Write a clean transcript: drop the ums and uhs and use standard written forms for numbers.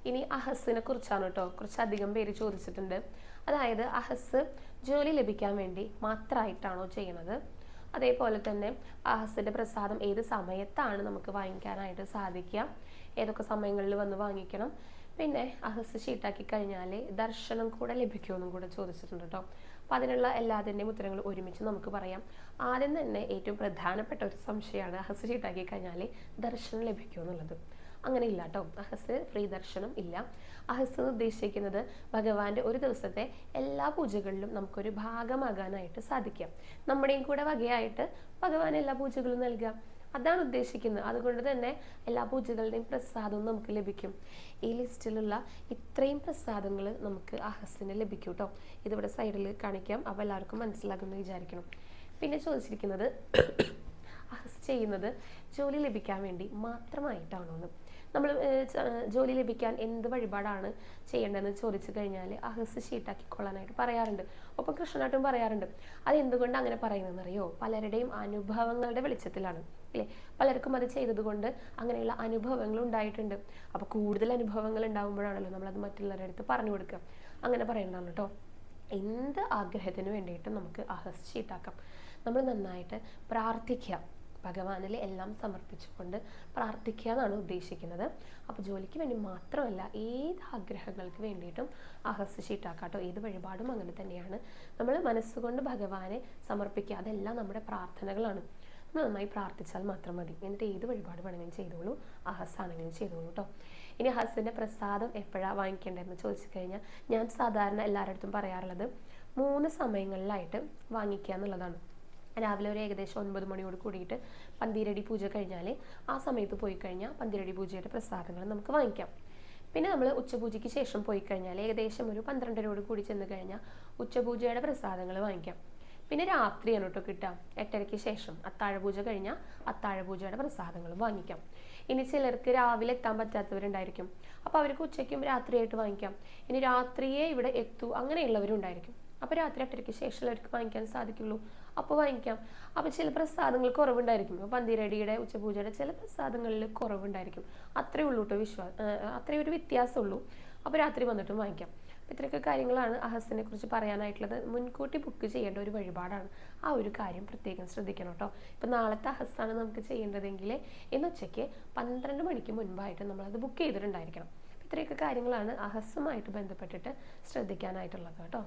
ഇനി അഹസ്സിനെ കുറിച്ചാണ് കേട്ടോ, കുറച്ചധികം പേര് ചോദിച്ചിട്ടുണ്ട്. അതായത് അഹസ് ജോലി ലഭിക്കാൻ വേണ്ടി മാത്രമായിട്ടാണോ ചെയ്യണത്, അതേപോലെ തന്നെ അഹസിൻ്റെ പ്രസാദം ഏത് സമയത്താണ് നമുക്ക് വാങ്ങിക്കാനായിട്ട് സാധിക്കുക, ഏതൊക്കെ സമയങ്ങളിൽ വന്ന് വാങ്ങിക്കണം, പിന്നെ അഹസ് ഷീട്ടാക്കി കഴിഞ്ഞാൽ ദർശനം കൂടെ ലഭിക്കുമെന്നും കൂടെ ചോദിച്ചിട്ടുണ്ട് കേട്ടോ. അപ്പോൾ അതിനുള്ള എല്ലാത്തിൻ്റെയും ഉത്തരങ്ങൾ ഒരുമിച്ച് നമുക്ക് പറയാം. ആദ്യം തന്നെ ഏറ്റവും പ്രധാനപ്പെട്ട ഒരു സംശയമാണ് അഹസ് ഷീട്ടാക്കി കഴിഞ്ഞാൽ ദർശനം ലഭിക്കുമോ എന്നുള്ളത്. അങ്ങനെ ഇല്ല കേട്ടോ, അഹസ് ഫ്രീ ദർശനം ഇല്ല. അഹസ് ഉദ്ദേശിക്കുന്നത് ഭഗവാന്റെ ഒരു ദിവസത്തെ എല്ലാ പൂജകളിലും നമുക്കൊരു ഭാഗമാകാനായിട്ട് സാധിക്കാം. നമ്മുടെയും കൂടെ വകയായിട്ട് ഭഗവാൻ എല്ലാ പൂജകളും നൽകുക, അതാണ് ഉദ്ദേശിക്കുന്നത്. അതുകൊണ്ട് തന്നെ എല്ലാ പൂജകളുടെയും പ്രസാദവും നമുക്ക് ലഭിക്കും. ഈ ലിസ്റ്റിലുള്ള ഇത്രയും പ്രസാദങ്ങൾ നമുക്ക് അഹസിന് ലഭിക്കും കേട്ടോ. ഇതിവിടെ സൈഡിൽ കാണിക്കാം, അപ്പോൾ എല്ലാവർക്കും മനസ്സിലാകുമെന്ന് വിചാരിക്കണം. പിന്നെ ചോദിച്ചിരിക്കുന്നത് അഹസ് ചെയ്യുന്നത് ജോലി ലഭിക്കാൻ വേണ്ടി മാത്രമായിട്ടാണോ എന്ന്. നമ്മൾ ജോലി ലഭിക്കാൻ എന്ത് വഴിപാടാണ് ചെയ്യേണ്ടതെന്ന് ചോദിച്ചു കഴിഞ്ഞാൽ അഹസ് ഷീട്ടാക്കിക്കൊള്ളാനായിട്ട് പറയാറുണ്ട്. ഒപ്പം കൃഷ്ണനാട്ടും പറയാറുണ്ട്. അത് എന്തുകൊണ്ട് അങ്ങനെ പറയുന്നതെന്നറിയോ, പലരുടെയും അനുഭവങ്ങളുടെ വെളിച്ചത്തിലാണ് അല്ലേ. പലർക്കും അത് ചെയ്തതുകൊണ്ട് അങ്ങനെയുള്ള അനുഭവങ്ങൾ ഉണ്ടായിട്ടുണ്ട്. അപ്പോൾ കൂടുതൽ അനുഭവങ്ങൾ ഉണ്ടാകുമ്പോഴാണല്ലോ നമ്മളത് മറ്റുള്ളവരുടെ അടുത്ത് പറഞ്ഞു കൊടുക്കുക. അങ്ങനെ പറയുന്നതാണ് കേട്ടോ. എന്ത് ആഗ്രഹത്തിന് വേണ്ടിയിട്ടും നമുക്ക് അഹസ് ഷീട്ടാക്കാം. നമ്മൾ നന്നായിട്ട് പ്രാർത്ഥിക്കുക, ഭഗവാനിൽ എല്ലാം സമർപ്പിച്ചുകൊണ്ട് പ്രാർത്ഥിക്കുക എന്നാണ് ഉദ്ദേശിക്കുന്നത്. അപ്പോൾ ജോലിക്ക് വേണ്ടി മാത്രമല്ല, ഏത് ആഗ്രഹങ്ങൾക്ക് വേണ്ടിയിട്ടും അഹസ് ഷീട്ടാക്കാട്ടോ. ഏത് വഴിപാടും അങ്ങനെ തന്നെയാണ്. നമ്മൾ മനസ്സുകൊണ്ട് ഭഗവാനെ സമർപ്പിക്കുക, അതെല്ലാം നമ്മുടെ പ്രാർത്ഥനകളാണ്. നമ്മൾ നന്നായി പ്രാർത്ഥിച്ചാൽ മാത്രം മതി. എന്നിട്ട് ഏത് വഴിപാട് വേണമെങ്കിലും ചെയ്തോളൂ, അഹസ് ആണെങ്കിലും ചെയ്തോളൂ കേട്ടോ. ഇനി അഹസിൻ്റെ പ്രസാദം എപ്പോഴാണ് വാങ്ങിക്കേണ്ടതെന്ന് ചോദിച്ചു കഴിഞ്ഞാൽ ഞാൻ സാധാരണ എല്ലാവരുടെ അടുത്തും പറയാറുള്ളത് 3 സമയങ്ങളിലായിട്ട് വാങ്ങിക്കുക എന്നുള്ളതാണ്. രാവിലെ ഒരു ഏകദേശം 9 മണിയോട് കൂടിയിട്ട് പന്തിരടി പൂജ കഴിഞ്ഞാൽ ആ സമയത്ത് പോയി കഴിഞ്ഞാൽ പന്തിരടി പൂജയുടെ പ്രസാദങ്ങൾ നമുക്ക് വാങ്ങിക്കാം. പിന്നെ നമ്മൾ ഉച്ചപൂജയ്ക്ക് ശേഷം പോയി കഴിഞ്ഞാൽ ഏകദേശം ഒരു 12:00 കൂടി ചെന്ന് കഴിഞ്ഞാൽ ഉച്ചപൂജയുടെ പ്രസാദങ്ങൾ വാങ്ങിക്കാം. പിന്നെ രാത്രിയാണ് കേട്ടോ കിട്ടുക, 8:30 ശേഷം അത്താഴപൂജ കഴിഞ്ഞാൽ അത്താഴപൂജയുടെ പ്രസാദങ്ങൾ വാങ്ങിക്കാം. ഇനി ചിലർക്ക് രാവിലെ എത്താൻ പറ്റാത്തവരുണ്ടായിരിക്കും, അപ്പോൾ അവർക്ക് ഉച്ചയ്ക്കും രാത്രിയായിട്ട് വാങ്ങിക്കാം. ഇനി രാത്രിയെ ഇവിടെ എത്തൂ അങ്ങനെയുള്ളവരുണ്ടായിരിക്കും, അപ്പോൾ രാത്രി 8:30 ശേഷമുള്ളവർക്ക് വാങ്ങിക്കാൻ സാധിക്കുള്ളൂ, അപ്പോൾ വാങ്ങിക്കാം. അപ്പോൾ ചില പ്രസാദങ്ങൾ കുറവുണ്ടായിരിക്കും. അപ്പോൾ പന്തിരടിയുടെ ഉച്ചപൂജയുടെ ചില പ്രസാദങ്ങളിൽ കുറവുണ്ടായിരിക്കും. അത്രയേ ഉള്ളൂ കേട്ടോ, അത്രയും ഒരു വ്യത്യാസമുള്ളൂ. അപ്പോൾ രാത്രി വന്നിട്ടും വാങ്ങിക്കാം. അപ്പോൾ ഇത്രയൊക്കെ കാര്യങ്ങളാണ് അഹസിനെ കുറിച്ച് പറയാനായിട്ടുള്ളത്. മുൻകൂട്ടി ബുക്ക് ചെയ്യേണ്ട ഒരു വഴിപാടാണ്, ആ ഒരു കാര്യം പ്രത്യേകം ശ്രദ്ധിക്കണം കേട്ടോ. ഇപ്പം നാളത്തെ അഹസാണ് നമുക്ക് ചെയ്യേണ്ടതെങ്കിൽ ഇന്ന് ഉച്ചയ്ക്ക് 12 മണിക്ക് മുൻപായിട്ട് നമ്മളത് ബുക്ക് ചെയ്തിട്ടുണ്ടായിരിക്കണം. ഇത്രയൊക്കെ കാര്യങ്ങളാണ് അഹസുമായിട്ട് ബന്ധപ്പെട്ടിട്ട് ശ്രദ്ധിക്കാനായിട്ടുള്ളത് കേട്ടോ.